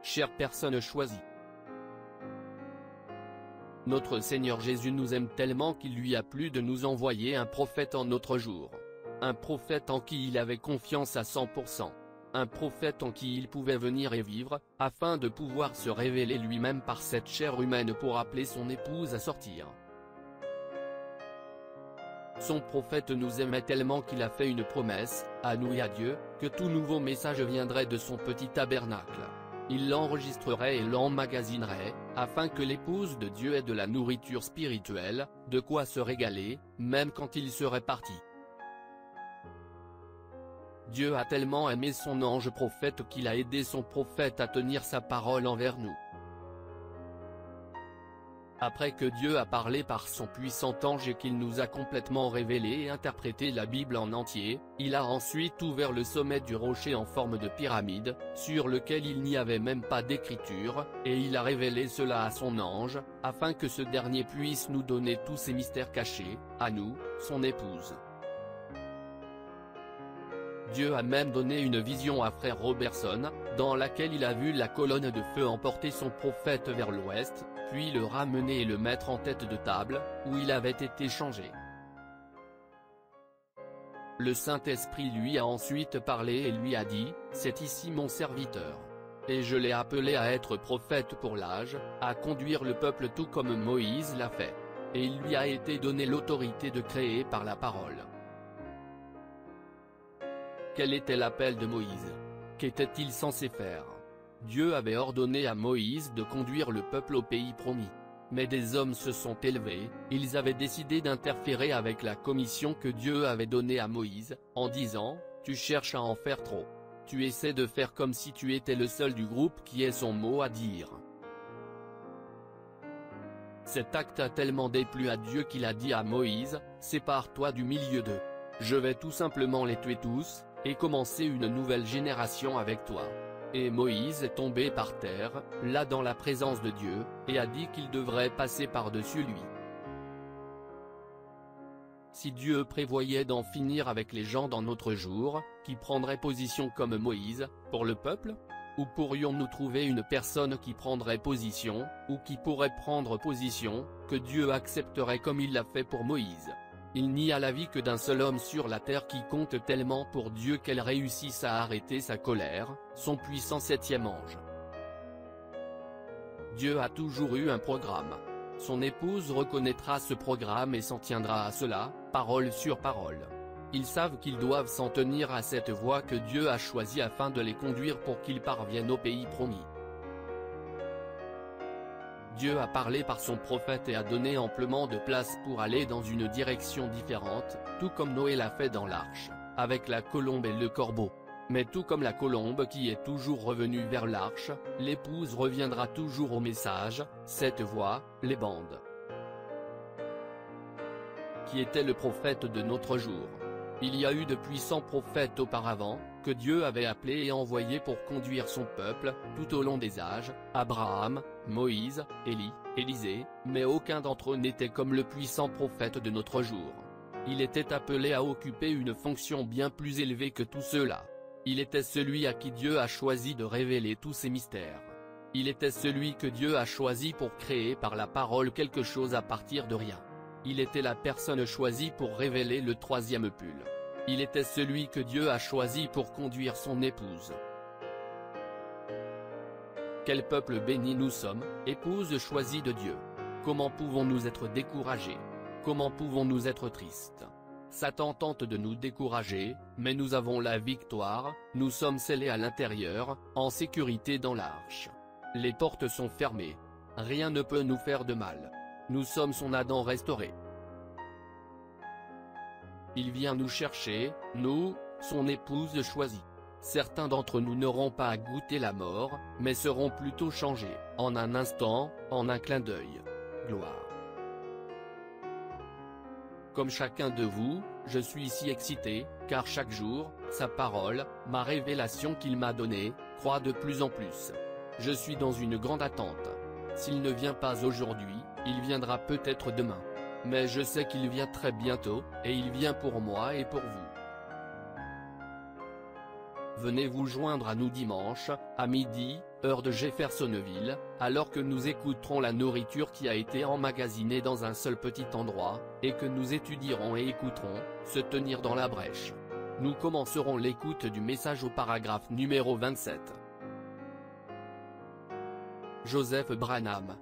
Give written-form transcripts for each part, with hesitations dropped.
chère personne choisie. Notre Seigneur Jésus nous aime tellement qu'il lui a plu de nous envoyer un prophète en notre jour. Un prophète en qui il avait confiance à 100%. Un prophète en qui il pouvait venir et vivre, afin de pouvoir se révéler lui-même par cette chair humaine pour appeler son épouse à sortir. Son prophète nous aimait tellement qu'il a fait une promesse, à nous et à Dieu, que tout nouveau message viendrait de son petit tabernacle. Il l'enregistrerait et l'emmagasinerait, afin que l'épouse de Dieu ait de la nourriture spirituelle, de quoi se régaler, même quand il serait parti. Dieu a tellement aimé son ange prophète qu'il a aidé son prophète à tenir sa parole envers nous. Après que Dieu a parlé par son puissant ange et qu'il nous a complètement révélé et interprété la Bible en entier, il a ensuite ouvert le sommet du rocher en forme de pyramide, sur lequel il n'y avait même pas d'écriture, et il a révélé cela à son ange, afin que ce dernier puisse nous donner tous ces mystères cachés, à nous, son épouse. Dieu a même donné une vision à frère Robertson, dans laquelle il a vu la colonne de feu emporter son prophète vers l'ouest, puis le ramener et le mettre en tête de table, où il avait été changé. Le Saint-Esprit lui a ensuite parlé et lui a dit, « C'est ici mon serviteur. Et je l'ai appelé à être prophète pour l'âge, à conduire le peuple tout comme Moïse l'a fait. Et il lui a été donné l'autorité de créer par la parole. » Quel était l'appel de Moïse? Qu'était-il censé faire? Dieu avait ordonné à Moïse de conduire le peuple au pays promis. Mais des hommes se sont élevés, ils avaient décidé d'interférer avec la commission que Dieu avait donnée à Moïse, en disant, « Tu cherches à en faire trop. Tu essaies de faire comme si tu étais le seul du groupe qui ait son mot à dire. » Cet acte a tellement déplu à Dieu qu'il a dit à Moïse, « Sépare-toi du milieu d'eux. Je vais tout simplement les tuer tous, et commencer une nouvelle génération avec toi. » Et Moïse est tombé par terre, là dans la présence de Dieu, et a dit qu'il devrait passer par-dessus lui. Si Dieu prévoyait d'en finir avec les gens dans notre jour, qui prendrait position comme Moïse, pour le peuple? Ou pourrions-nous trouver une personne qui prendrait position, ou qui pourrait prendre position, que Dieu accepterait comme il l'a fait pour Moïse? Il n'y a la vie que d'un seul homme sur la terre qui compte tellement pour Dieu qu'elle réussisse à arrêter sa colère, son puissant septième ange. Dieu a toujours eu un programme. Son épouse reconnaîtra ce programme et s'en tiendra à cela, parole sur parole. Ils savent qu'ils doivent s'en tenir à cette voie que Dieu a choisie afin de les conduire pour qu'ils parviennent au pays promis. Dieu a parlé par son prophète et a donné amplement de place pour aller dans une direction différente, tout comme Noé l'a fait dans l'arche, avec la colombe et le corbeau. Mais tout comme la colombe qui est toujours revenue vers l'arche, l'épouse reviendra toujours au message, cette voix, les bandes. Qui était le prophète de notre jour? Il y a eu de puissants prophètes auparavant, que Dieu avait appelés et envoyés pour conduire son peuple, tout au long des âges, Abraham, Moïse, Élie, Élisée, mais aucun d'entre eux n'était comme le puissant prophète de notre jour. Il était appelé à occuper une fonction bien plus élevée que tous ceux-là. Il était celui à qui Dieu a choisi de révéler tous ses mystères. Il était celui que Dieu a choisi pour créer par la parole quelque chose à partir de rien. Il était la personne choisie pour révéler le troisième pull. Il était celui que Dieu a choisi pour conduire son épouse. Quel peuple béni nous sommes, épouse choisie de Dieu. Comment pouvons-nous être découragés? Comment pouvons-nous être tristes? Satan tente de nous décourager, mais nous avons la victoire, nous sommes scellés à l'intérieur, en sécurité dans l'arche. Les portes sont fermées. Rien ne peut nous faire de mal. Nous sommes son Adam restauré. Il vient nous chercher, nous, son épouse choisie. Certains d'entre nous n'auront pas à goûter la mort, mais seront plutôt changés, en un instant, en un clin d'œil. Gloire. Comme chacun de vous, je suis ici excité, car chaque jour, sa parole, ma révélation qu'il m'a donnée, croît de plus en plus. Je suis dans une grande attente. S'il ne vient pas aujourd'hui, il viendra peut-être demain. Mais je sais qu'il vient très bientôt, et il vient pour moi et pour vous. venez vous joindre à nous dimanche, à midi, heure de Jeffersonville, alors que nous écouterons la nourriture qui a été emmagasinée dans un seul petit endroit, et que nous étudierons et écouterons, se tenir dans la brèche. Nous commencerons l'écoute du message au paragraphe numéro 27. Joseph Branham.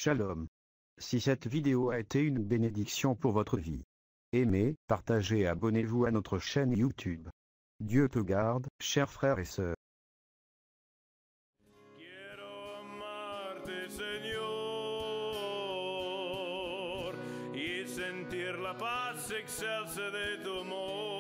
Shalom. Si cette vidéo a été une bénédiction pour votre vie, aimez, partagez et abonnez-vous à notre chaîne YouTube. Dieu te garde, chers frères et sœurs. Quiero amarte, Señor, y sentir la paz excelsa de tu amor.